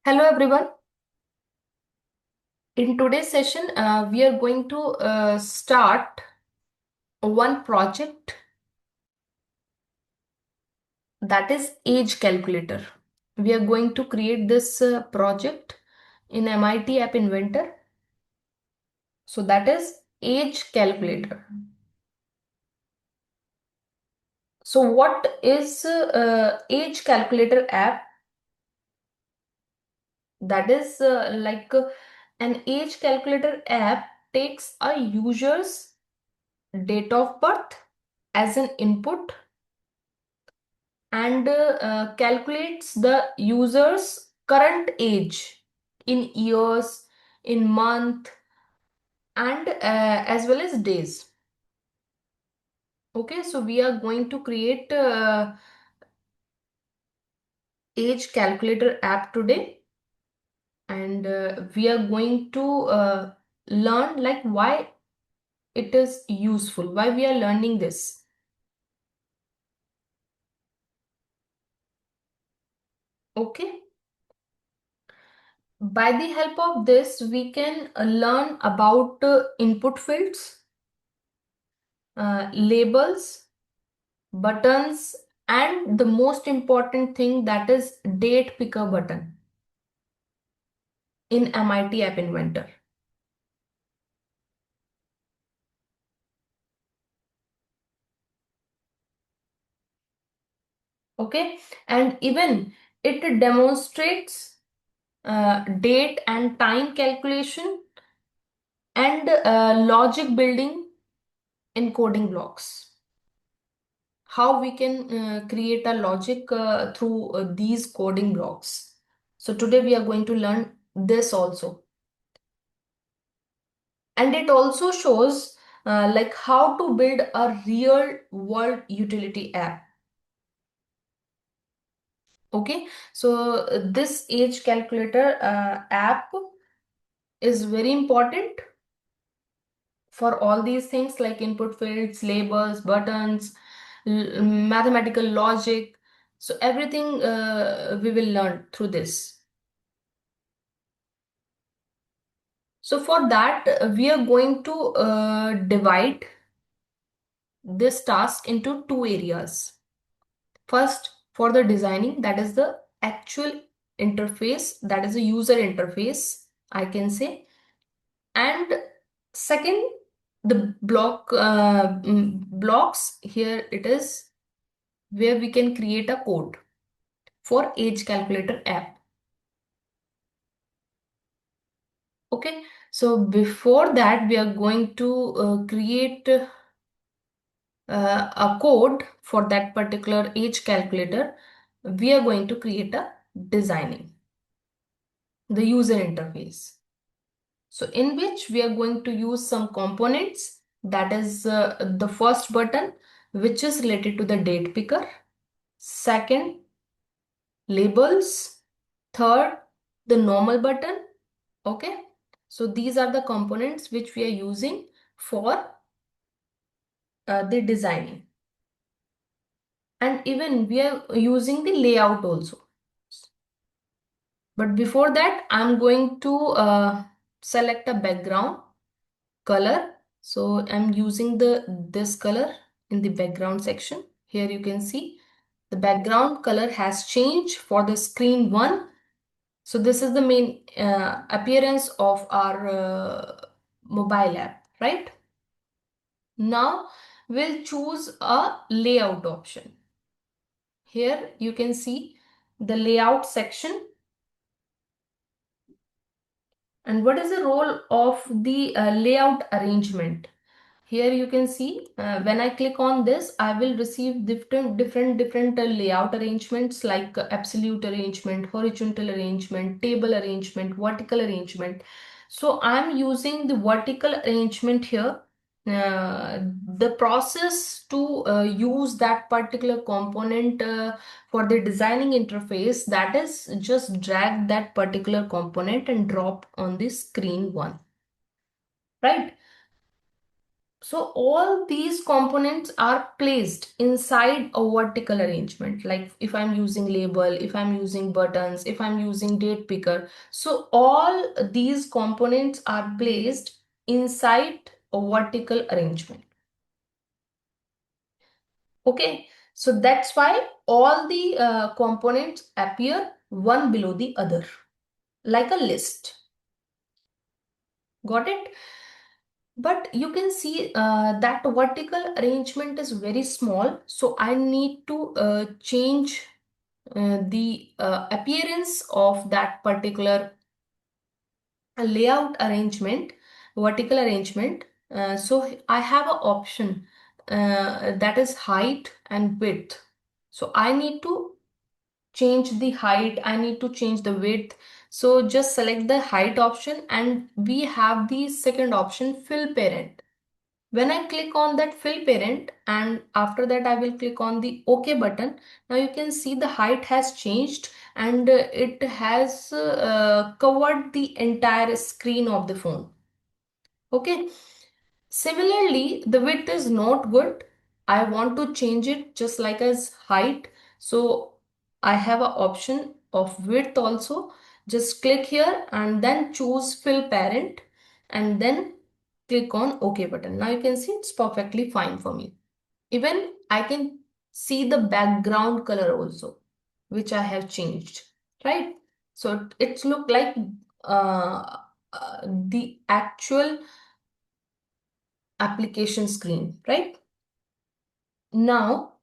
Hello everyone. In today's session, we are going to start one project that is age calculator. We are going to create this project in MIT App Inventor. So that is age calculator. So what is age calculator app? That is an age calculator app takes a user's date of birth as an input and calculates the user's current age in years, in month, and as well as days. Okay, so we are going to create age calculator app today, and we are going to learn like why it is useful, why we are learning this. Okay, by the help of this, we can learn about input fields, labels, buttons, and the most important thing, that is date picker button in MIT App Inventor. Okay, and even it demonstrates date and time calculation and logic building in coding blocks. How we can create a logic through these coding blocks. So today we are going to learn this also. And it also shows like how to build a real world utility app. Okay, so this age calculator app is very important for all these things like input fields, labels, buttons, mathematical logic. So everything we will learn through this. So for that, we are going to divide this task into two areas. First, for the designing, that is the actual interface, that is the user interface, I can say. And second, the blocks, here it is where we can create a code for age calculator app. Okay, so before that, we are going to create a code for that particular age calculator. We are going to create a designing the user interface. So in which we are going to use some components, that is the first button, which is related to the date picker. Second, labels. Third, the normal button. Okay. So these are the components which we are using for the designing. And even we are using the layout also. But before that, I'm going to select a background color. So I'm using this color in the background section. Here you can see the background color has changed for the screen 1. So this is the main appearance of our mobile app, right? Now we'll choose a layout option. Here you can see the layout section. And what is the role of the layout arrangement? Here you can see when I click on this, I will receive different layout arrangements like absolute arrangement, horizontal arrangement, table arrangement, vertical arrangement. So I'm using the vertical arrangement here. The process to use that particular component for the designing interface, that is just drag that particular component and drop on the screen 1, right? So all these components are placed inside a vertical arrangement. Like if I'm using label, if I'm using buttons, if I'm using date picker. So all these components are placed inside a vertical arrangement. Okay, so that's why all the components appear one below the other, like a list. Got it? But you can see that vertical arrangement is very small, so I need to change the appearance of that particular layout arrangement, vertical arrangement. So I have an option that is height and width. So I need to change the height, I need to change the width. So just select the height option, and we have the second option, fill parent. When I click on that fill parent, and after that I will click on the OK button, now you can see the height has changed, and it has covered the entire screen of the phone. Okay. Similarly, the width is not good. I want to change it just like as height. So I have an option of width also. Just click here and then choose fill parent, and then click on OK button. Now you can see it's perfectly fine for me. Even I can see the background color also, which I have changed, right? So it's look like the actual application screen, right? Now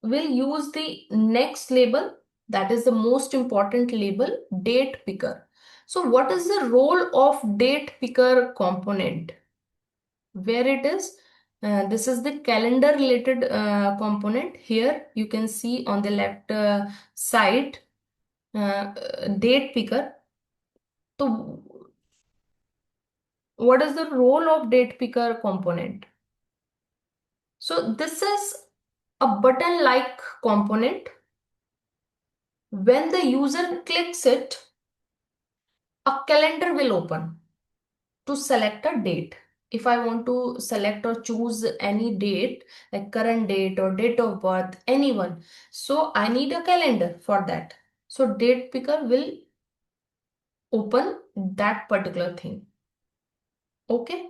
we'll use the next label, that is the most important label, date picker. So what is the role of date picker component? Where it is? This is the calendar related component. Here you can see on the left side, date picker. So what is the role of date picker component? So this is a button like component. When the user clicks it, a calendar will open to select a date. If I want to select or choose any date, like current date or date of birth, anyone, so I need a calendar for that. So date picker will open that particular thing. Okay.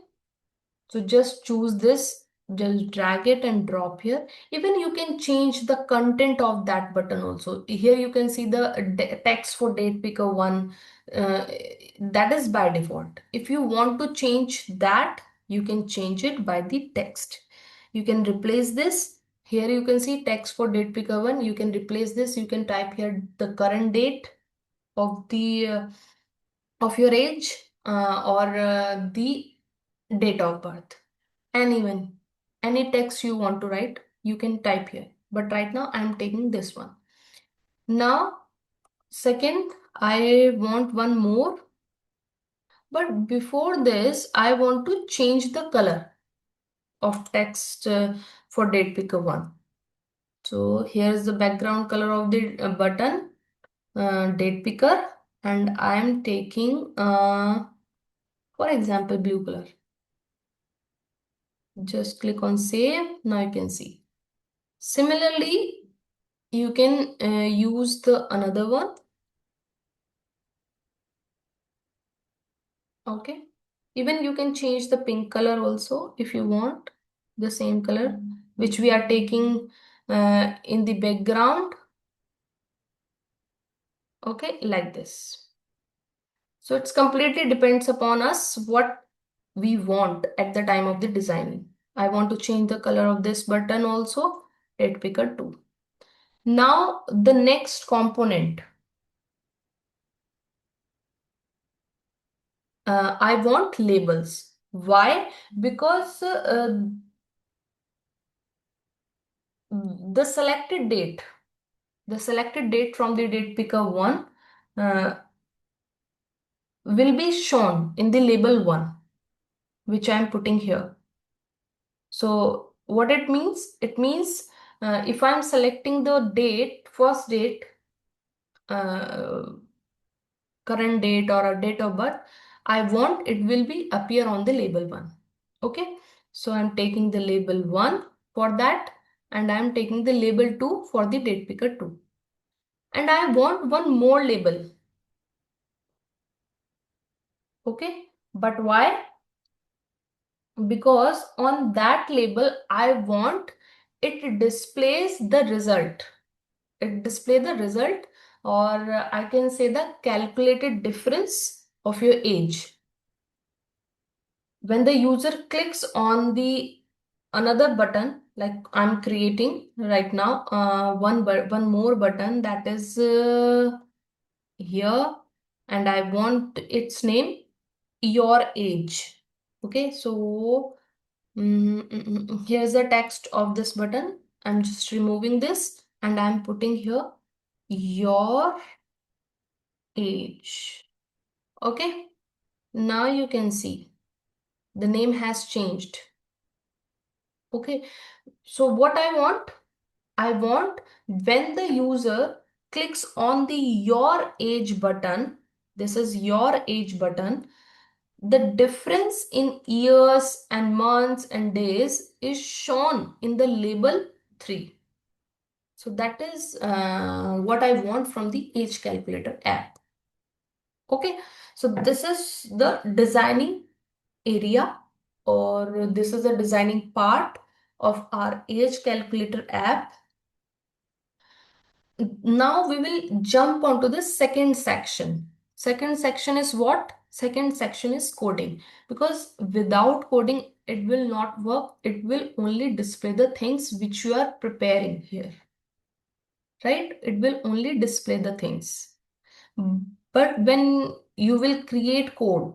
So just choose this, just drag it and drop here. Even you can change the content of that button also. Here you can see the text for date picker one. Uh, that is by default. If you want to change that, you can change it by the text. You can replace this. Here you can see text for date picker one. You can replace this. You can type here the current date of the of your age, or the date of birth, and even any text you want to write, you can type here. But right now I'm taking this one. Now, second, I want one more. But before this, I want to change the color of text for date picker one. So here's the background color of the button, date picker, and I am taking, for example, blue color. Just click on save. Now you can see. Similarly, you can use the another one. Okay. Even you can change the pink color also if you want the same color which we are taking in the background. Okay, like this. So it's completely depends upon us what we want at the time of the designing. I want to change the color of this button also, date picker 2. Now the next component. I want labels. Why? Because the selected date, from the date picker 1 uh, will be shown in the label 1, which I am putting here. So what it means? It means if I'm selecting the date, first date, uh, current date or a date of birth, I want it will be appear on the label 1. Okay, so I'm taking the label 1 for that, and I'm taking the label 2 for the date picker 2. And I want one more label. Okay, but why? Because on that label I want it displays the result. It display the result, or I can say the calculated difference of your age. When the user clicks on the another button, like I'm creating right now, one more button that is here, and I want its name your age. Okay, so here's the text of this button. I'm just removing this and I'm putting here your age. Okay, now you can see the name has changed. Okay, so what I want when the user clicks on the your age button, this is your age button, the difference in years and months and days is shown in the label 3. So that is what I want from the age calculator app. Okay, so this is the designing area, or this is the designing part of our age calculator app. Now we will jump onto the second section. Second section is what? Second section is coding, because without coding it will not work. It will only display the things which you are preparing here, right? It will only display the things. But when you will create code,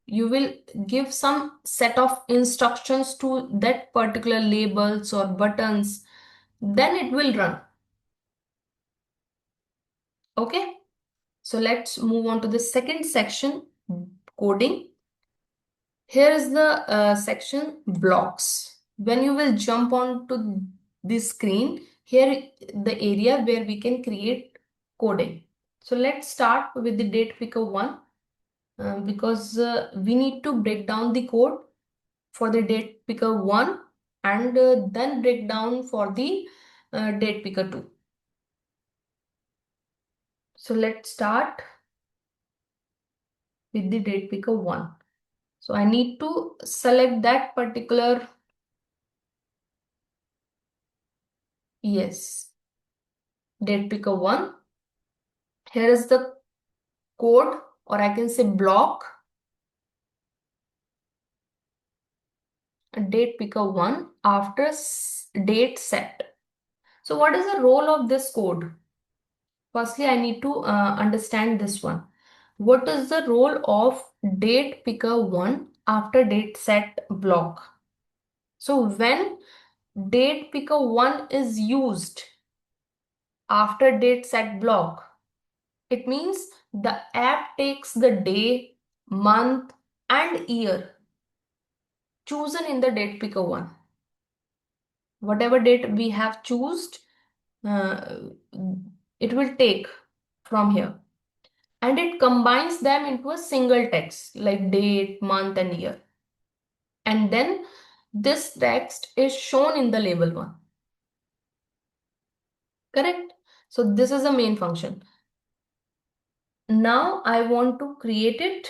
you will give some set of instructions to that particular labels or buttons, then it will run. Okay, so let's move on to the second section, coding. Here is the section blocks. When you will jump onto this screen, here the area where we can create coding. So let's start with the date picker 1, because we need to break down the code for the date picker 1 and then break down for the date picker 2. So let's start with the date picker 1. So I need to select that particular, yes, date picker 1. Here is the code, or I can say block, date picker 1 after date set. So what is the role of this code? Firstly, I need to understand this one. What is the role of date picker 1 after date set block? So when date picker 1 is used after date set block, it means the app takes the day, month, and year chosen in the date picker 1. Whatever date we have chosen, uh, it will take from here. And it combines them into a single text like date, month, and year. And then this text is shown in the label 1. Correct? So this is the main function. Now I want to create it.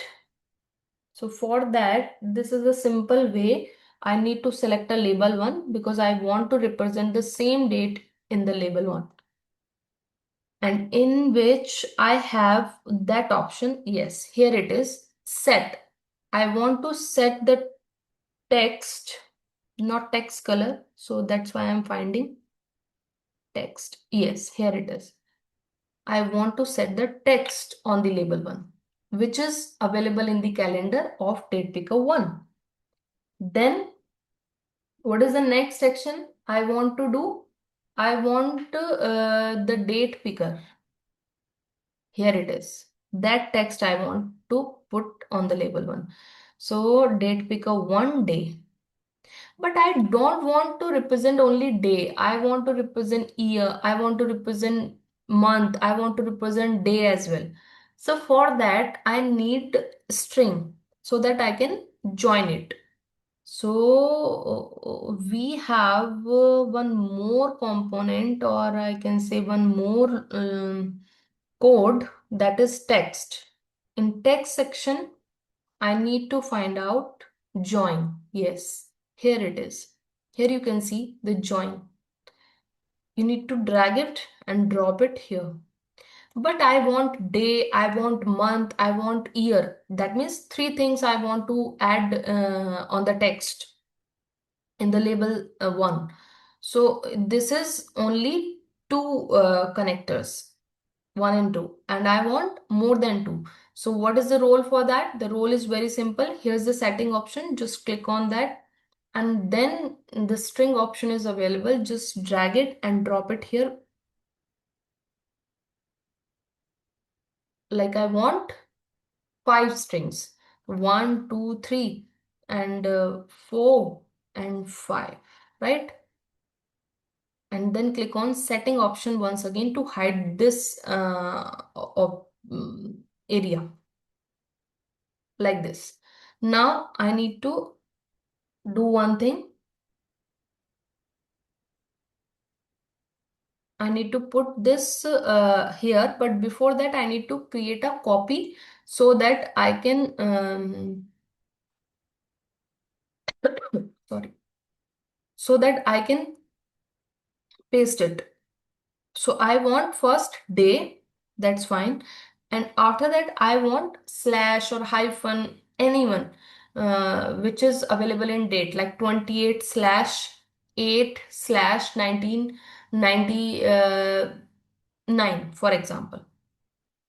So for that, this is a simple way. I need to select a label 1 because I want to represent the same date in the label 1. And in which I have that option. Yes, here it is, set. I want to set the text, not text color. So that's why I'm finding text. Yes, here it is. I want to set the text on the label 1, which is available in the calendar of date picker 1. Then what is the next section I want to do? I want the date picker. Here it is. That text I want to put on the label 1. So date picker 1 day. But I don't want to represent only day. I want to represent year. I want to represent month. I want to represent day as well. So for that, I need string so that I can join it. So we have one more component, or I can say one more code, that is text. In text section, I need to find out join. Yes, here it is. Here you can see the join. You need to drag it and drop it here. But I want day, I want month, I want year. That means three things I want to add on the text in the label 1. So this is only two connectors, 1 and 2, and I want more than 2. So what is the role for that? The role is very simple. Here's the setting option. Just click on that, and then the string option is available. Just drag it and drop it here. Like I want 5 strings, 1, 2, 3, and 4 and 5, right? And then click on setting option once again to hide this area, like this. Now I need to do one thing. I need to put this here, but before that I need to create a copy so that I can sorry, so that I can paste it. So I want first day, that's fine. And after that, I want slash or hyphen, anyone, which is available in date, like 28 slash 8 slash 1999, for example.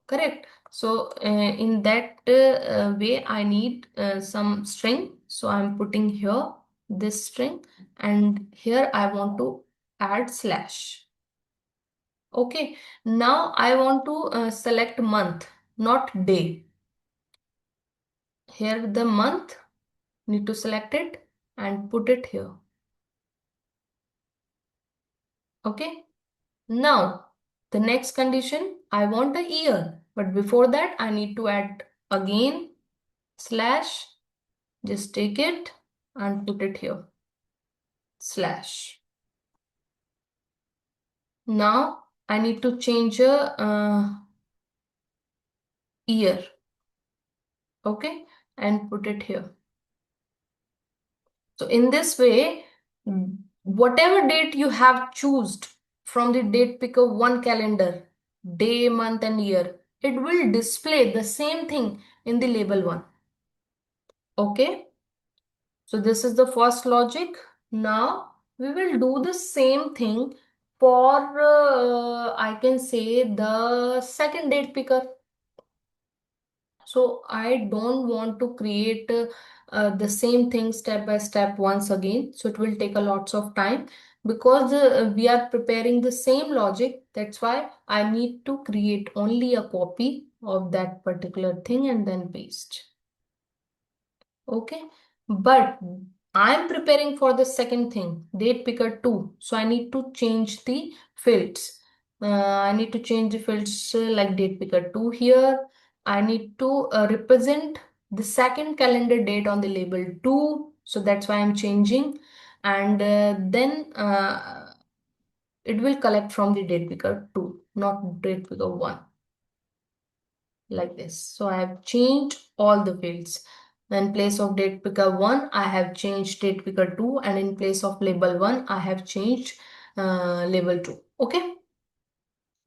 Correct. So in that way, I need some string. So I'm putting here this string, and here I want to add slash. Okay, now I want to select month, not day. Here the month, need to select it and put it here. Okay, now the next condition, I want a year, but before that I need to add again slash, just take it and put it here, slash. Now I need to change a year, okay, and put it here. So in this way, whatever date you have chosen from the date picker 1 calendar, day, month and year, it will display the same thing in the label 1. Okay. So this is the first logic. Now we will do the same thing for, I can say, the second date picker. So I don't want to create the same thing step by step once again. So it will take a lots of time because we are preparing the same logic. That's why I need to create only a copy of that particular thing and then paste. Okay, but I'm preparing for the second thing, date picker 2. So I need to change the fields. I need to change the fields like date picker 2 here. I need to represent the second calendar date on the label 2. So that's why I'm changing. And then it will collect from the date picker 2, not date picker 1, like this. So I have changed all the fields. In place of date picker 1, I have changed date picker 2, and in place of label 1, I have changed label 2. Okay.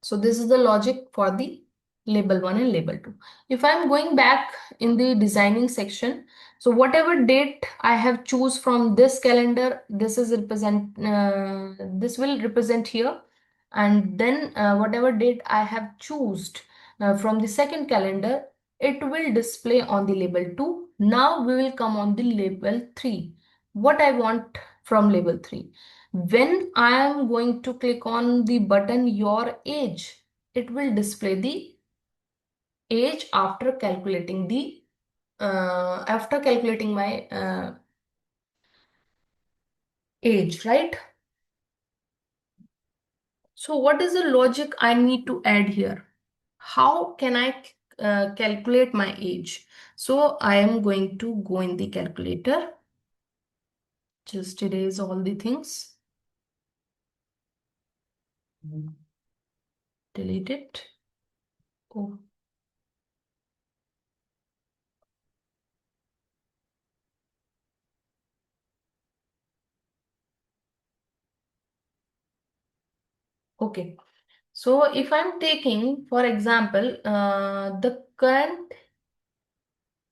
So this is the logic for the label 1 and label 2. If I'm going back in the designing section, so whatever date I have choose from this calendar, this will represent here, and then whatever date I have choose from the second calendar, it will display on the label 2. Now we will come on the label 3. What I want from label 3? When I am going to click on the button your age, it will display the age after calculating the after calculating my age, right? So what is the logic I need to add here? How can I calculate my age? So I am going to go in the calculator. Just erase all the things. Delete it. Oh. Okay. So if I'm taking, for example, the current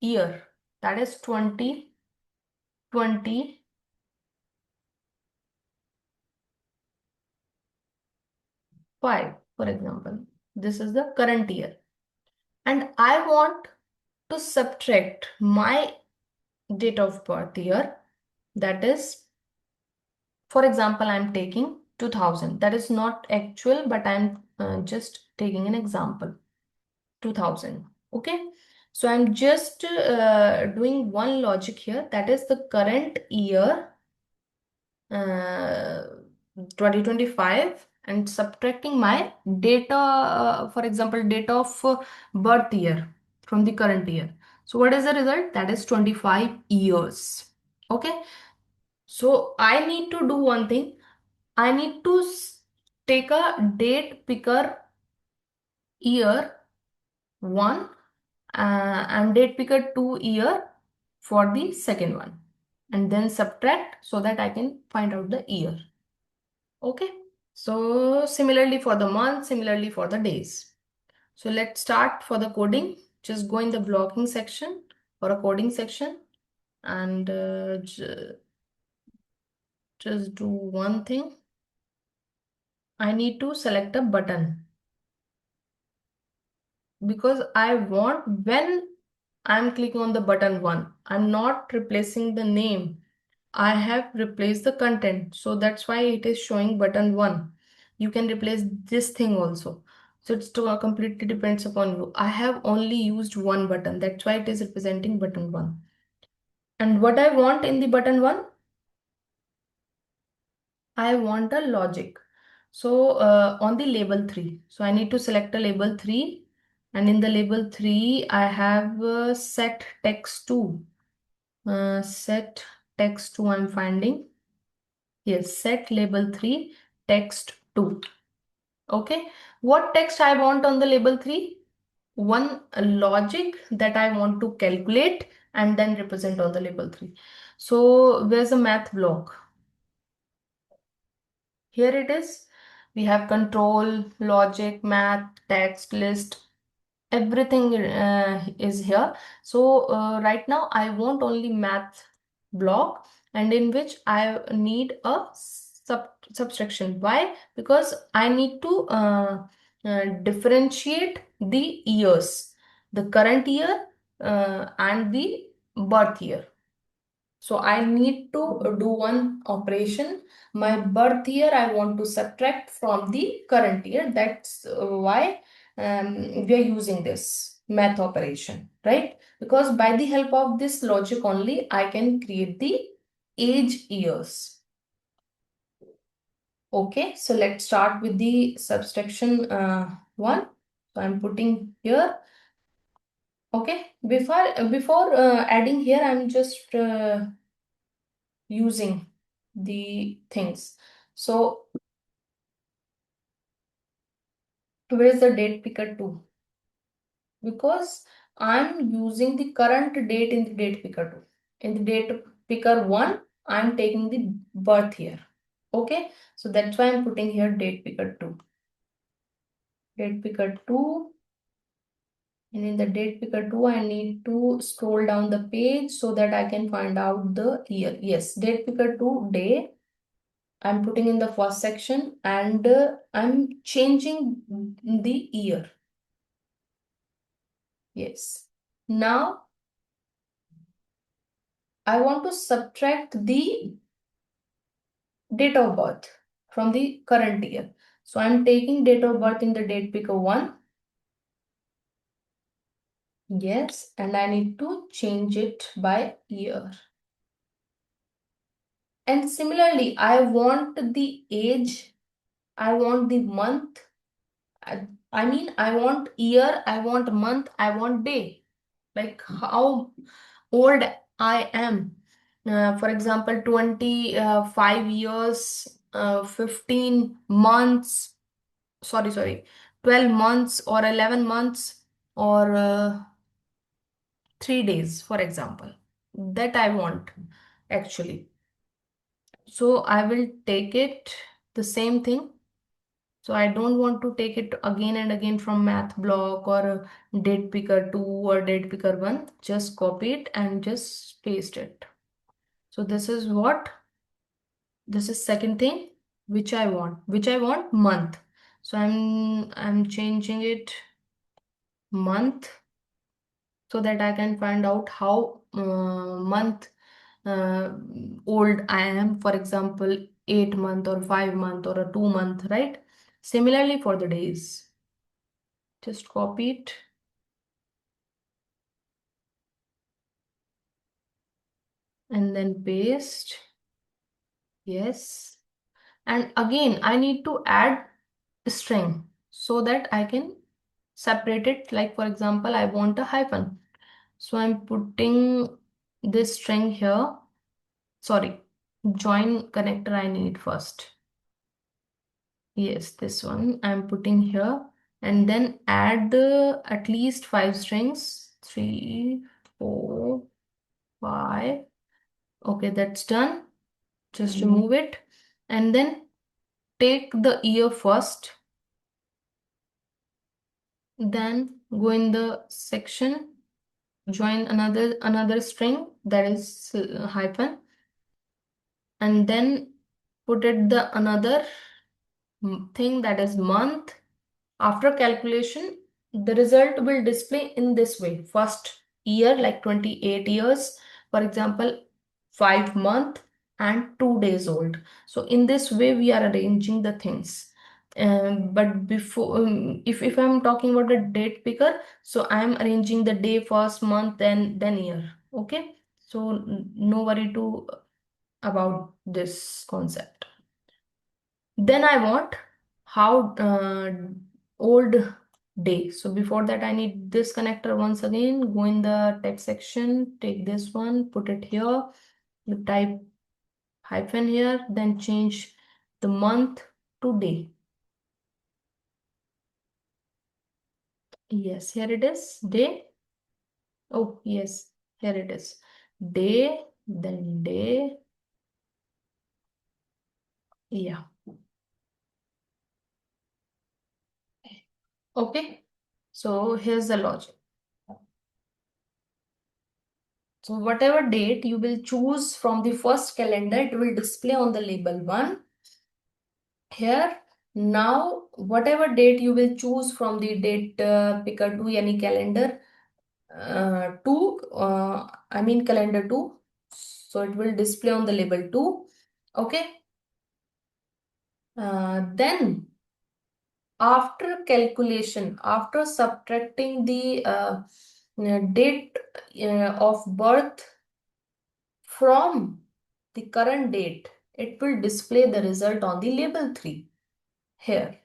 year, that is 2025, for example, this is the current year. And I want to subtract my date of birth year, that is, for example, I'm taking 2000. That is not actual, but I'm just taking an example. 2000. Okay. So I'm just doing one logic here. That is the current year, uh, 2025, and subtracting my data, for example, date of birth year from the current year. So what is the result? That is 25 years. Okay. So I need to do one thing. I need to take a date picker year 1 and date picker 2 year for the second one, and then subtract so that I can find out the year. Okay. So similarly for the month, similarly for the days. So let's start for the coding. Just go in the blocking section or a coding section and just do one thing. I need to select a button because I want, when I'm clicking on the button 1, I'm not replacing the name. I have replaced the content. So that's why it is showing button 1. You can replace this thing also. So it's completely depends upon you. I have only used one button. That's why it is representing button 1. And what I want in the button 1? I want a logic. So on the label 3. So I need to select a label 3. And in the label 3, I have set text to. Set text to I'm finding. Yes, set label 3 text 2. Okay. What text I want on the label 3? One logic that I want to calculate and then represent on the label 3. So where's the math block? Here it is. We have control, logic, math, text, list, everything is here. So right now I want only math block, and in which I need a subtraction. Why? Because I need to differentiate the years, the current year and the birth year. So I need to do one operation. My birth year I want to subtract from the current year. That's why we are using this math operation, right? Because by the help of this logic only, I can create the age years. Okay, so let's start with the subtraction one. So I'm putting here. Okay, before adding here, I'm just using the things. So where is the date picker 2? Because I'm using the current date in the date picker 2. In the date picker 1, I'm taking the birth year. Okay, so that's why I'm putting here date picker 2. Date picker 2. And in the date picker 2, I need to scroll down the page so that I can find out the year. Yes, date picker 2 day. I'm putting in the first section and I'm changing the year. Yes. Now I want to subtract the date of birth from the current year. So I'm taking date of birth in the date picker 1. Yes. And I need to change it by year. And similarly, I want the age, I want the month, I mean, I want year, I want month, I want day. Like how old I am. For example, 25 years, 15 months, sorry, 12 months or 11 months or 3 days, for example. That I want actually. So I will take it the same thing. So I don't want to take it again and again from math block or date picker 2 or date picker 1. Just copy it and just paste it. So this is what, this is second thing which I want month. So I'm changing it month so that I can find out how month uh, old I am, for example, 8 month or 5 month or a 2 month, right? Similarly for the days, just copy it and then paste. Yes. And again, I need to add string so that I can separate it. Like for example, I want a hyphen. So I'm putting this string here. Sorry, join connector I need first. Yes, this one I'm putting here and then add at least 5 strings. 3, 4, 5. Okay, that's done. Just remove it and then take the year first. Then go in the section, join another string that is hyphen, and then put it the another thing that is month. After calculation, the result will display in this way. First year, like 28 years, for example, 5 month and 2 days old. So in this way, we are arranging the things. But before, if I'm talking about the date picker, so I'm arranging the day first, month, then year. Okay. So no worry to about this concept. Then I want how old day. So before that, I need this connector once again. Go in the text section, take this one, put it here. You type hyphen here, then change the month to day. Yes, here it is, day. Oh, yes, here it is. Day, then day. Yeah. Okay. So here's the logic. So whatever date you will choose from the first calendar, it will display on the label 1 here. Now, whatever date you will choose from the date picker 2 any calendar 2, I mean calendar 2. So it will display on the label 2. Okay. Then after calculation, after subtracting the date of birth from the current date, it will display the result on the label 3 here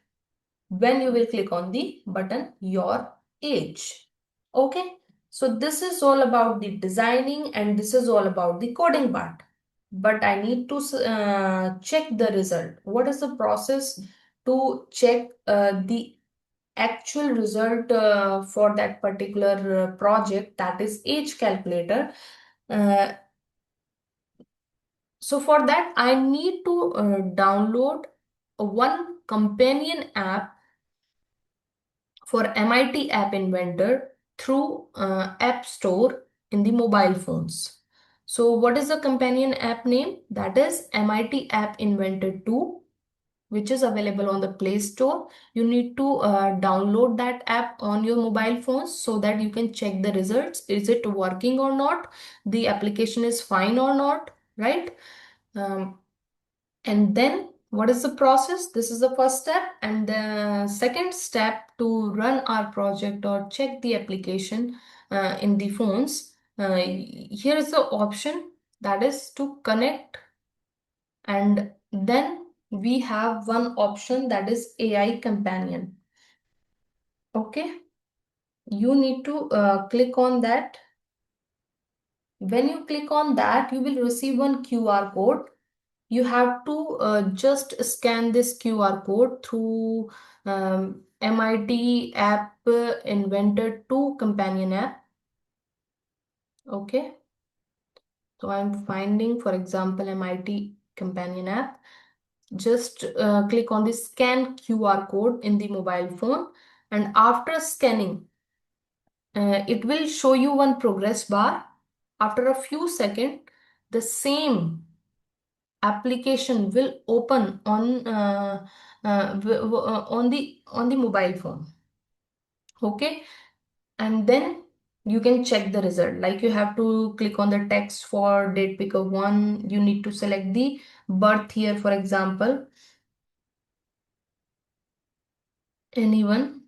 when you will click on the button your age. Okay, so this is all about the designing and this is all about the coding part. But I need to check the result. What is the process to check the actual result for that particular project, that is age calculator? Uh, So for that, I need to download one companion app for MIT App Inventor through App Store in the mobile phones. So what is the companion app name? That is MIT App Inventor 2, which is available on the Play Store. You need to download that app on your mobile phones so that you can check the results. Is it working or not? The application is fine or not, right? Um, and then what is the process? This is the first step. And the second step to run our project or check the application in the phones. Here is the option that is to connect. And then we have one option that is AI companion. Okay. You need to click on that When you click on that, you will receive one QR code. You have to just scan this QR code through MIT app Inventor 2 companion app. Okay. So I'm finding, for example, MIT companion app. Just click on the scan QR code in the mobile phone, and after scanning, it will show you one progress bar. After a few seconds, the same application will open on the mobile phone. Okay, and then you can check the result. Like, you have to click on the text for date picker 1. You need to select the birth year, for example, anyone.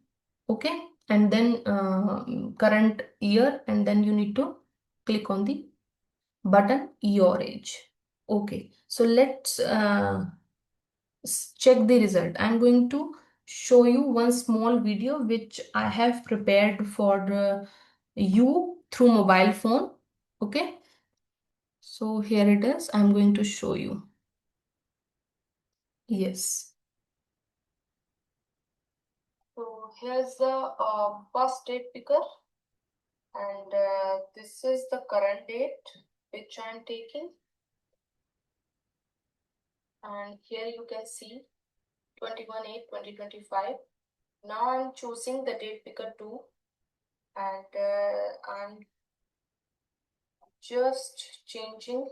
Okay, and then current year, and then you need to click on the button your age. Okay, so let's check the result. I'm going to show you one small video which I have prepared for you through mobile phone. Okay, so here it is. I'm going to show you. Yes. So here's the first date picker, and this is the current date which I'm taking. And here you can see 21/8/2025. Now I'm choosing the date picker 2, and I'm just changing.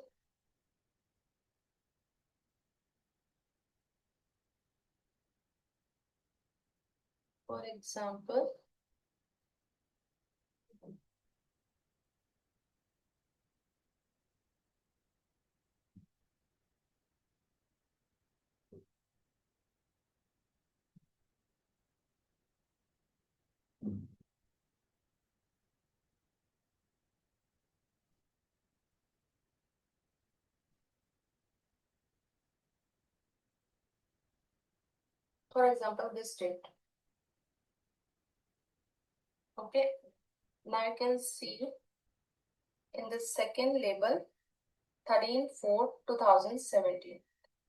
For example, this date. Okay, now you can see in the second label 13/4/2017.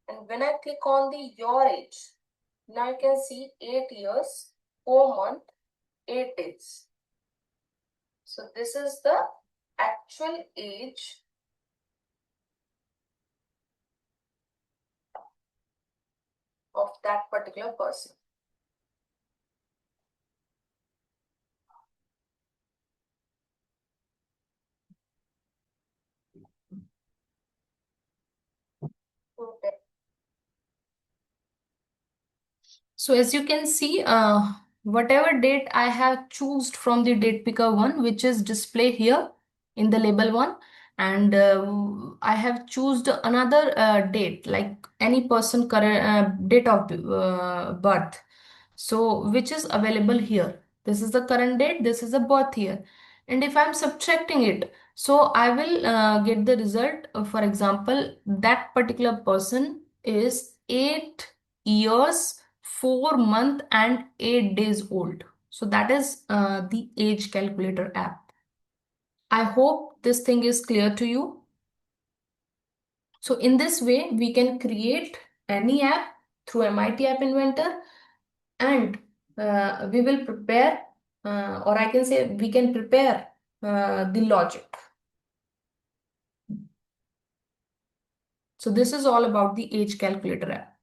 And when I click on the your age, now you can see 8 years, 4 months, 8 days. So this is the actual age of that particular person. Okay. So as you can see, whatever date I have chosen from the date picker 1, which is display here in the label 1, and I have chosen another date, like any person current date of birth. So which is available here. This is the current date, this is the birth year. And if I'm subtracting it, so I will get the result. For example, that particular person is 8 years, 4 months, and 8 days old. So that is the age calculator app. I hope this thing is clear to you. So in this way, we can create any app through MIT App Inventor, and we will prepare, or I can say we can prepare the logic. So this is all about the age calculator app.